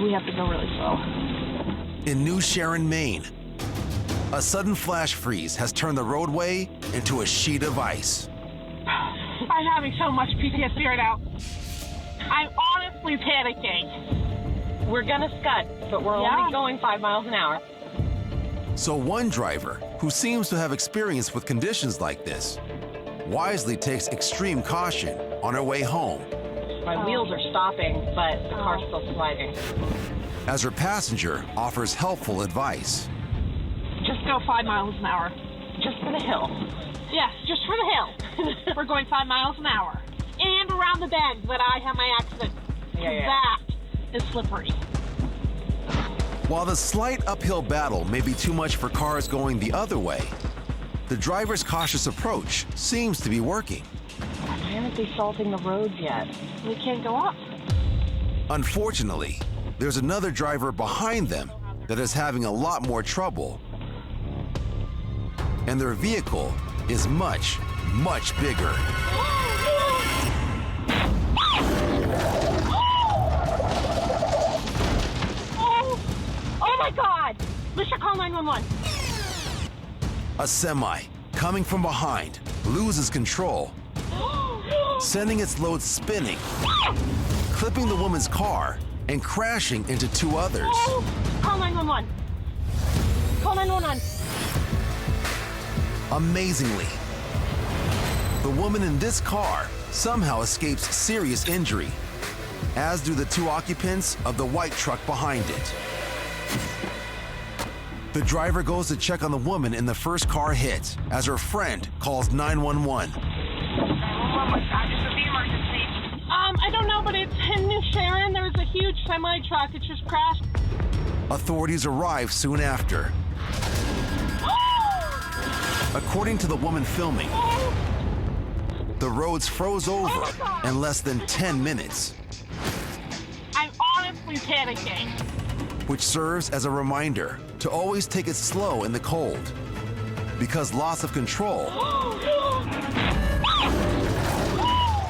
We have to go really slow. In New Sharon, Maine, a sudden flash freeze has turned the roadway into a sheet of ice. I'm having so much PTSD right now. I'm honestly panicking. We're gonna scud, but we're only going 5 miles an hour. So one driver, who seems to have experience with conditions like this, wisely takes extreme caution on her way home. My wheels are stopping, but the car's still sliding. As her passenger offers helpful advice. Just go 5 miles an hour. Just for the hill. Yes, just for the hill. We're going 5 miles an hour. And around the bend that I had my accident. That is slippery. While the slight uphill battle may be too much for cars going the other way, the driver's cautious approach seems to be working. Why aren't they salting the roads yet? We can't go up. Unfortunately, there's another driver behind them that is having a lot more trouble. And their vehicle is much, much bigger. Oh my God! We should call 911. A semi, coming from behind, loses control, sending its load spinning, clipping the woman's car and crashing into two others. Call 911. Call 911. Amazingly, the woman in this car somehow escapes serious injury, as do the two occupants of the white truck behind it. The driver goes to check on the woman in the first car hit as her friend calls 911. I don't know, but it's in New Sharon. There's a huge semi truck. It just crashed. Authorities arrive soon after. According to the woman filming, the roads froze over in less than 10 minutes. I'm honestly panicking. Which serves as a reminder to always take it slow in the cold, because loss of control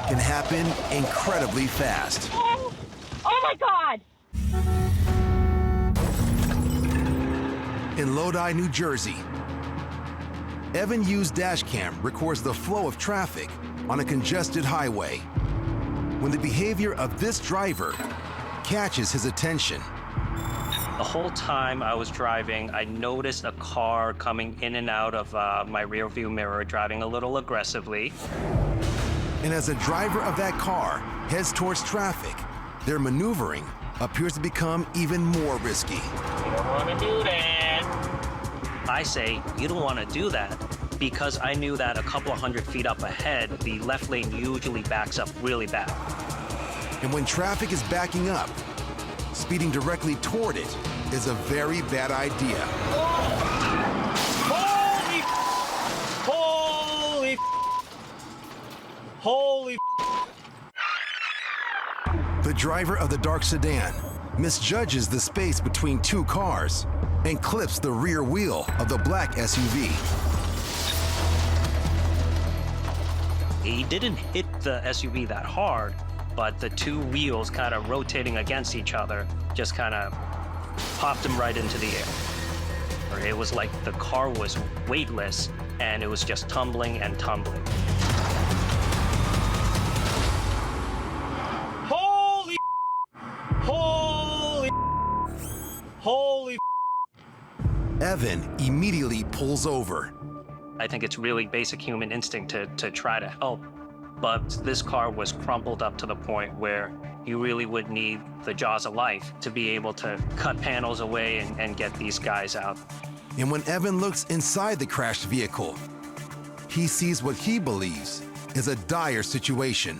can happen incredibly fast. Oh my God! In Lodi, New Jersey, Evan Yu's dash cam records the flow of traffic on a congested highway when the behavior of this driver catches his attention. The whole time I was driving, I noticed a car coming in and out of my rear view mirror, driving a little aggressively. And as the driver of that car heads towards traffic, their maneuvering appears to become even more risky. You don't want to do that. I say, you don't want to do that, because I knew that a couple of 100 feet up ahead, the left lane usually backs up really bad. And when traffic is backing up, speeding directly toward it is a very bad idea. Holy! The driver of the dark sedan misjudges the space between two cars and clips the rear wheel of the black SUV. He didn't hit the SUV that hard, but the two wheels kind of rotating against each other just kind of popped him right into the air. Or it was like the car was weightless and it was just tumbling and tumbling. Holy! Holy! Holy! Evan immediately pulls over. I think it's really basic human instinct to try to help, but this car was crumpled up to the point where you really would need the jaws of life to be able to cut panels away and get these guys out. And when Evan looks inside the crashed vehicle, he sees what he believes is a dire situation.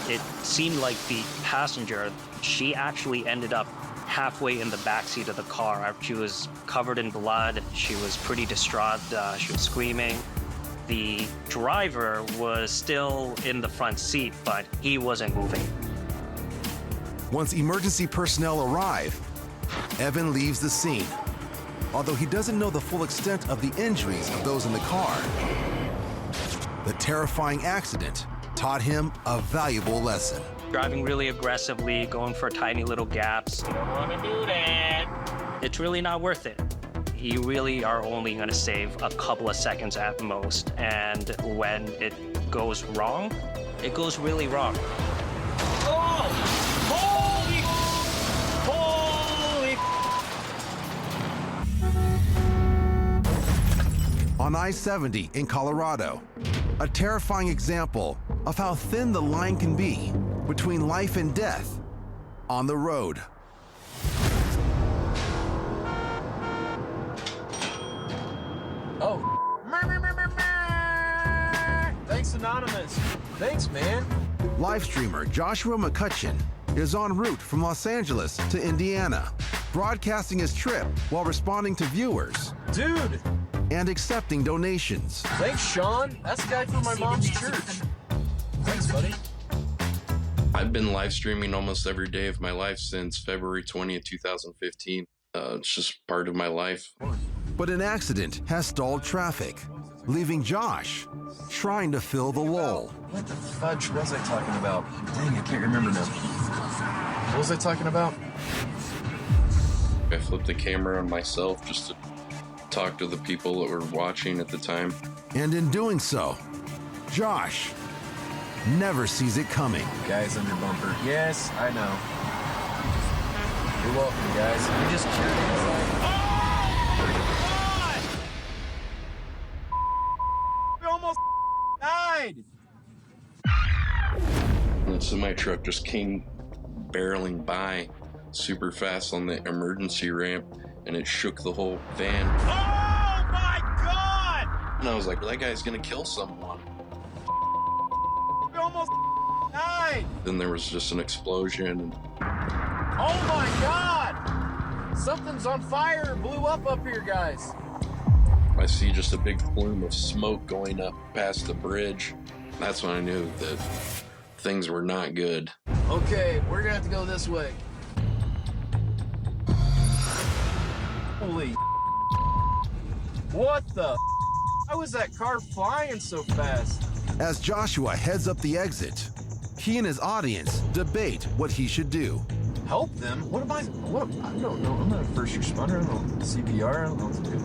It seemed like the passenger, she actually ended up halfway in the backseat of the car. She was covered in blood. She was pretty distraught. She was screaming. The driver was still in the front seat, but he wasn't moving. Once emergency personnel arrive, Evan leaves the scene, although he doesn't know the full extent of the injuries of those in the car. The terrifying accident taught him a valuable lesson. driving really aggressively, going for tiny little gaps. Don't want to do that. It's really not worth it. You really are only going to save a couple of seconds at most, and when it goes wrong, it goes really wrong. Oh! Holy! Holy! On I-70 in Colorado, a terrifying example of how thin the line can be between life and death on the road. Oh. Thanks, Anonymous. Thanks, man. Live streamer Joshua McCutcheon is en route from Los Angeles to Indiana, broadcasting his trip while responding to viewers Dude, and accepting donations. thanks, Sean. That's the guy from my mom's church. Thanks, buddy. I've been live streaming almost every day of my life since February 20th, 2015. It's just part of my life. But an accident has stalled traffic, leaving Josh trying to fill the lull. What the fudge was I talking about? Dang, I can't remember now. What was I talking about? I flipped the camera on myself just to talk to the people that were watching at the time. And in doing so, Josh never sees it coming. Guys under bumper. Yes, I know. You're welcome, guys. We just cheered inside. We almost died. And the semi-truck just came barreling by super fast on the emergency ramp, and it shook the whole van. Oh my God! And I was like, that guy's gonna kill someone. We almost died. Then there was just an explosion. Oh my God! Something's on fire. Blew up here, guys. I see just a big plume of smoke going up past the bridge. That's when I knew that things were not good. Okay, we're gonna have to go this way. Holy! What the? How was that car flying so fast? As Joshua heads up the exit, he and his audience debate what he should do. Help them? What am I? What? I don't know. I'm not a first responder. I don't know CPR. I don't know what to do.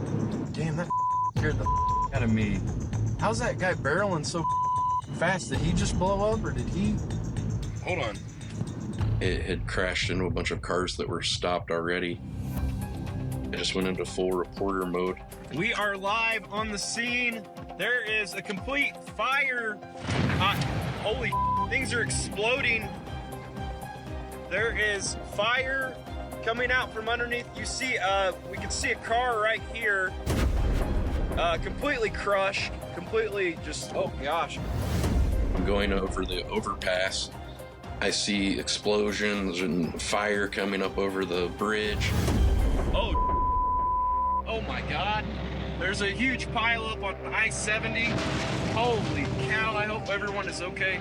Damn, that scared the out of me. How's that guy barreling so fast? Did he just blow up, or did he? Hold on. It had crashed into a bunch of cars that were stopped already. I just went into full reporter mode. We are live on the scene. There is a complete fire. Holy, things are exploding. There is fire coming out from underneath. You see, we can see a car right here, completely crushed, completely just, oh gosh. I'm going over the overpass. I see explosions and fire coming up over the bridge. Oh my God. There's a huge pileup on I-70. Holy cow, I hope everyone is okay.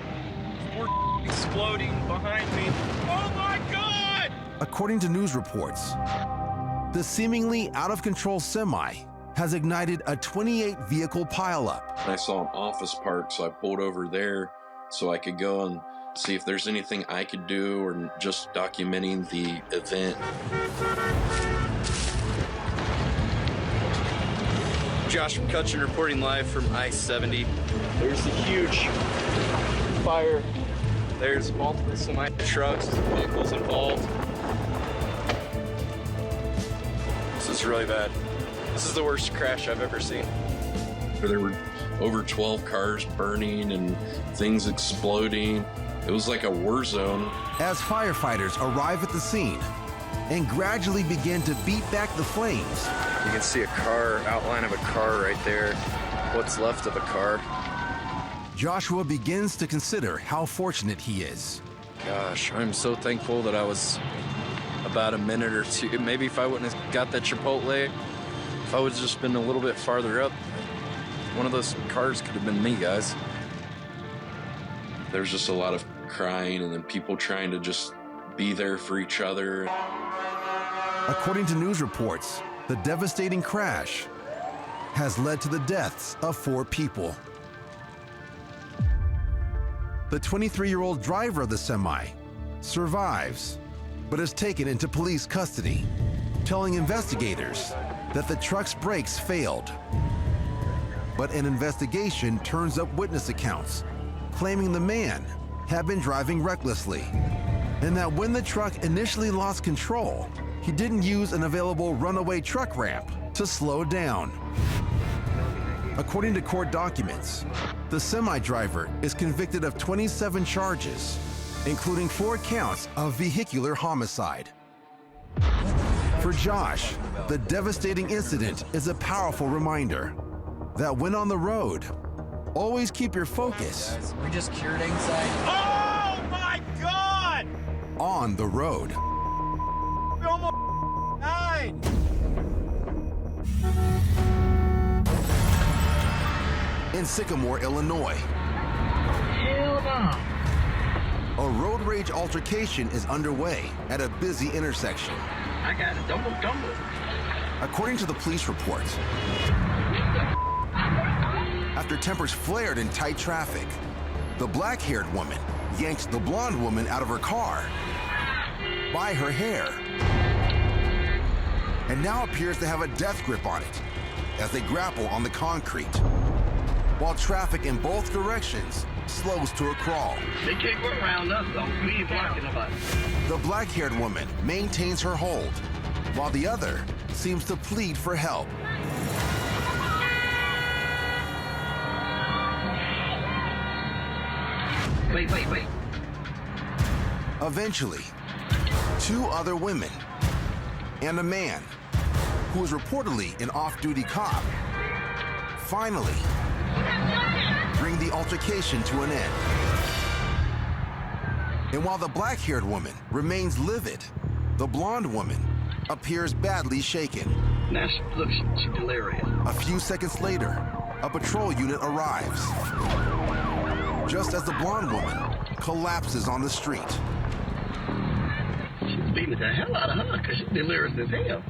More exploding behind me. Oh my God! According to news reports, the seemingly out-of-control semi has ignited a 28-vehicle pileup. I saw an office park, so I pulled over there so I could go and see if there's anything I could do or just documenting the event. Josh McCutcheon reporting live from I-70. There's a huge fire. There's multiple semi-trucks, vehicles involved. This is really bad. This is the worst crash I've ever seen. There were over 12 cars burning and things exploding. It was like a war zone. As firefighters arrive at the scene and gradually begin to beat back the flames, You can see a car, outline of a car right there. What's left of a car. Joshua begins to consider how fortunate he is. Gosh, I'm so thankful that I was about a minute or two. Maybe if I wouldn't have got that Chipotle, if I would have just been a little bit farther up, one of those cars could have been me, guys. There was just a lot of crying and then people trying to just be there for each other. According to news reports, the devastating crash has led to the deaths of 4 people. The 23-year-old driver of the semi survives, but is taken into police custody, telling investigators that the truck's brakes failed. But an investigation turns up witness accounts claiming the man had been driving recklessly, and that when the truck initially lost control, he didn't use an available runaway truck ramp to slow down. According to court documents, the semi-driver is convicted of 27 charges, including 4 counts of vehicular homicide. For Josh, the devastating incident is a powerful reminder that when on the road, always keep your focus. We just cured anxiety. Oh my God! On the road. We almost died. In Sycamore, Illinois, Hell no. a road rage altercation is underway at a busy intersection. I got a double. According to the police report, after tempers flared in tight traffic, the black-haired woman yanked the blonde woman out of her car by her hair and now appears to have a death grip on it as they grapple on the concrete, while traffic in both directions slows to a crawl. They can't go around us, though. We ain't blocking nobody. The black-haired woman maintains her hold, while the other seems to plead for help. Wait. Eventually, 2 other women and a man, who is reportedly an off-duty cop, finally bring the altercation to an end. And while the black-haired woman remains livid, the blonde woman appears badly shaken. Now, look, she's delirious. A few seconds later, a patrol unit arrives, just as the blonde woman collapses on the street. She's beating the hell out of her because she's delirious as hell.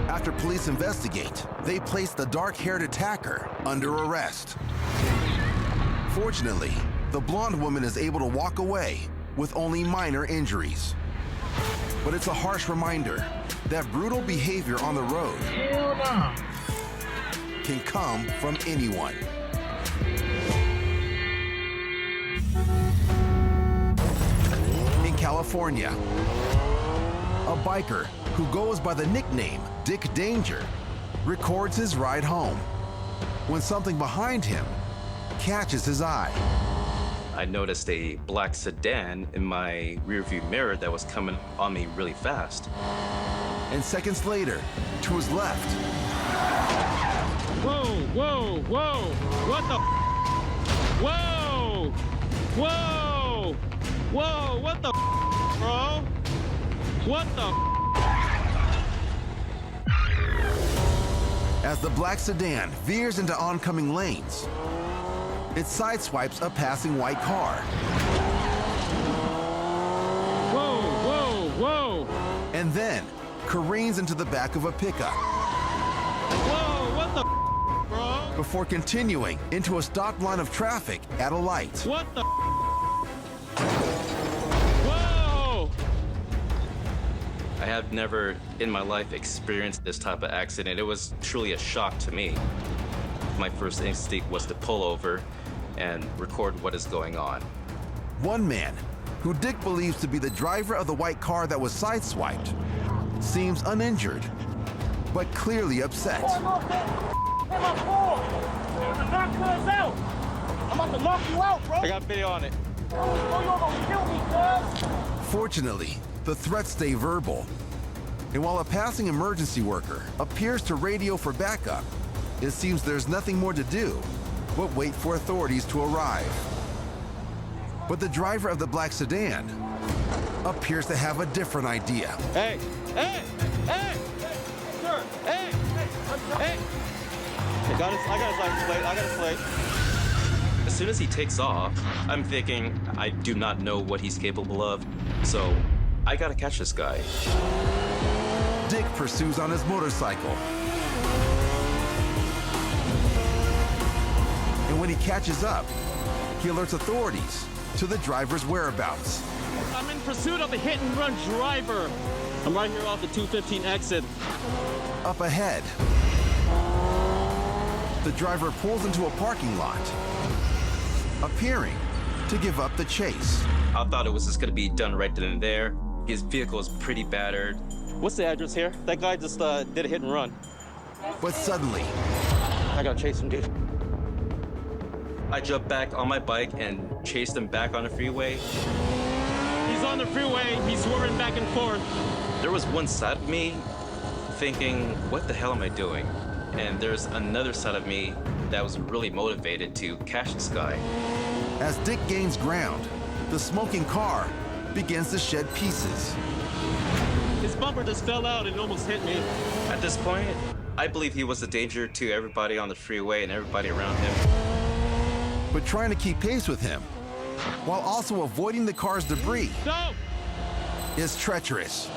After police investigate, they place the dark-haired attacker under arrest. Fortunately, the blonde woman is able to walk away with only minor injuries. But it's a harsh reminder that brutal behavior on the road can come from anyone. In California, a biker who goes by the nickname Dick Danger records his ride home when something behind him catches his eye. I noticed a black sedan in my rearview mirror that was coming on me really fast. And seconds later, to his left, Whoa! What the? Whoa! What the, bro? What the? as the black sedan veers into oncoming lanes, it sideswipes a passing white car. Whoa! And then careens into the back of a pickup. Whoa! What the, bro? Before continuing into a stopped line of traffic at a light. What the? Whoa! I have never in my life experienced this type of accident. It was truly a shock to me. My first instinct was to pull over and record what is going on. One man, who Dick believes to be the driver of the white car that was sideswiped, seems uninjured, but clearly upset. I'm about to knock you out, bro. I got video on it. You're gonna kill me, cuz. Fortunately, the threats stay verbal. And while a passing emergency worker appears to radio for backup, it seems there's nothing more to do but wait for authorities to arrive. But the driver of the black sedan appears to have a different idea. Hey! Sir! Hey! I got his license plate. As soon as he takes off, I'm thinking, I do not know what he's capable of, so I gotta catch this guy. Dick pursues on his motorcycle. And when he catches up, he alerts authorities to the driver's whereabouts. I'm in pursuit of a hit-and-run driver. I'm right here off the 215 exit. Up ahead, the driver pulls into a parking lot, appearing to give up the chase. I thought it was just going to be done right then and there. His vehicle is pretty battered. What's the address here? That guy just did a hit and run. But suddenly, I gotta chase him, dude. I jumped back on my bike and chased him back on the freeway. He's on the freeway. He's swerving back and forth. There was one side of me thinking, what the hell am I doing? And there's another side of me that was really motivated to catch this guy. as Dick gains ground, the smoking car begins to shed pieces. His bumper just fell out and almost hit me. At this point, I believe he was a danger to everybody on the freeway and everybody around him. But trying to keep pace with him, while also avoiding the car's debris, is treacherous.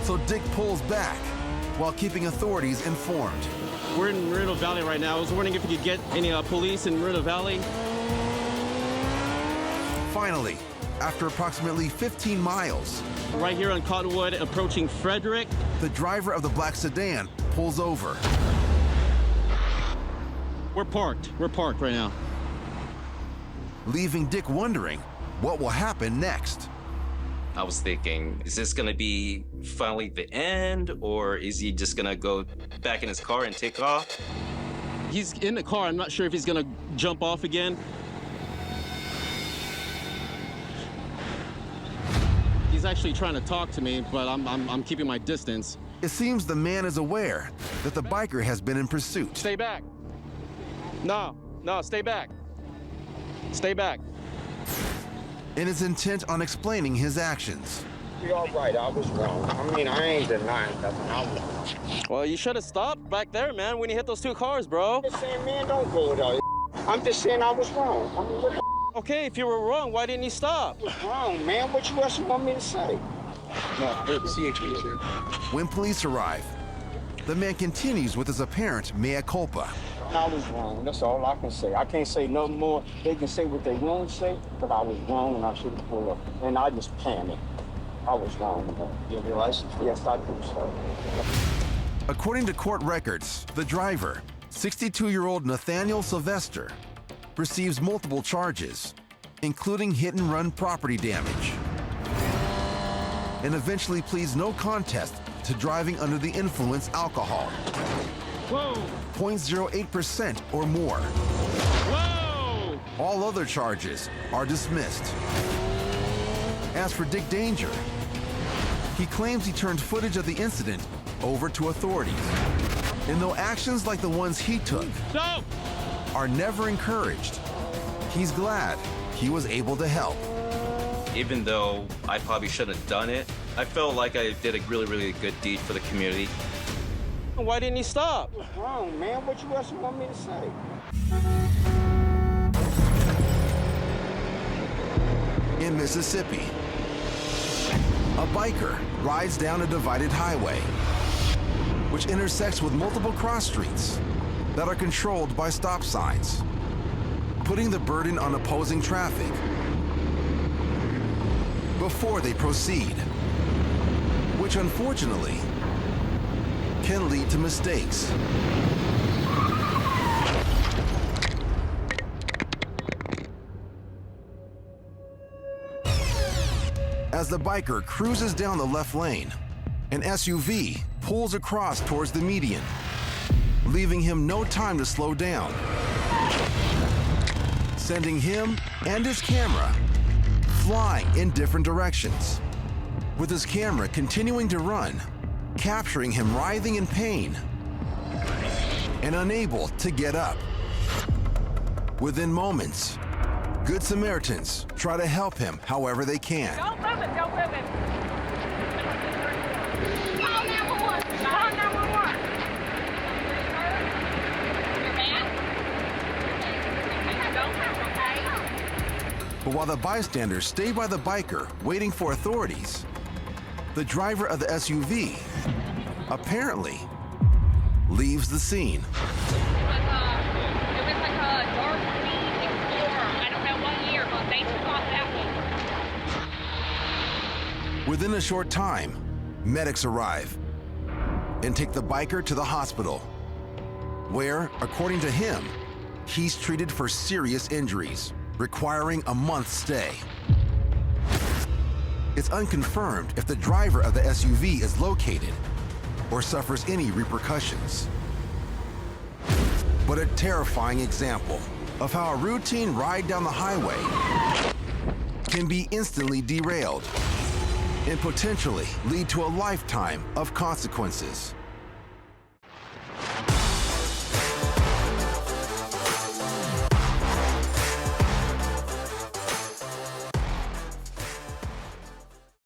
So Dick pulls back while keeping authorities informed. We're in Moreno Valley right now. I was wondering if you could get any police in Moreno Valley. Finally, after approximately 15 miles, right here on Cottonwood, approaching Frederick, the driver of the black sedan pulls over. We're parked right now. Leaving Dick wondering what will happen next. I was thinking, is this gonna be finally the end, or is he just gonna go back in his car and take off? He's in the car. I'm not sure if he's gonna jump off again. He's actually trying to talk to me, but I'm keeping my distance. It seems the man is aware that the biker has been in pursuit. Stay back. No, stay back. Stay back. And is intent on explaining his actions. You're all right, I was wrong. I mean, I ain't denying nothing, I was wrong. Well, you should have stopped back there, man, when you hit those two cars, bro. I'm just saying, man, don't go there. I'm just saying I was wrong. I mean, what the Okay, if you were wrong, why didn't you stop? I was wrong, man. What you else want me to say? No, the CHP is here. When police arrive, the man continues with his apparent mea culpa. I was wrong. That's all I can say. I can't say no more. They can say what they want to say, but I was wrong and I should have pulled up. And I just panicked. I was wrong. You have your license? Yes, I do, sir. According to court records, the driver, 62-year-old Nathaniel Sylvester, receives multiple charges, including hit-and-run property damage, and eventually pleads no contest to driving under the influence alcohol. Whoa! 0.08% or more. Whoa! All other charges are dismissed. As for Dick Danger, he claims he turned footage of the incident over to authorities. And though actions like the ones he took are never encouraged, he's glad he was able to help. Even though I probably shouldn't have done it, I felt like I did a really, really good deed for the community. Why didn't you stop? I was wrong, man. What you else want me to say? In Mississippi, a biker rides down a divided highway, which intersects with multiple cross streets that are controlled by stop signs, putting the burden on opposing traffic before they proceed, which unfortunately can lead to mistakes. As the biker cruises down the left lane, an SUV pulls across towards the median, leaving him no time to slow down, sending him and his camera flying in different directions, with his camera continuing to run, capturing him writhing in pain and unable to get up. Within moments, Good Samaritans try to help him however they can. Don't move it, don't move it. Call 911. Call 911. But while the bystanders stay by the biker waiting for authorities, the driver of the SUV apparently leaves the scene. It was like a dark green Explorer. I don't know what year, but they took off Within a short time, medics arrive and take the biker to the hospital, where, according to him, he's treated for serious injuries, requiring a month's stay. It's unconfirmed if the driver of the SUV is located or suffers any repercussions. But a terrifying example of how a routine ride down the highway can be instantly derailed and potentially lead to a lifetime of consequences.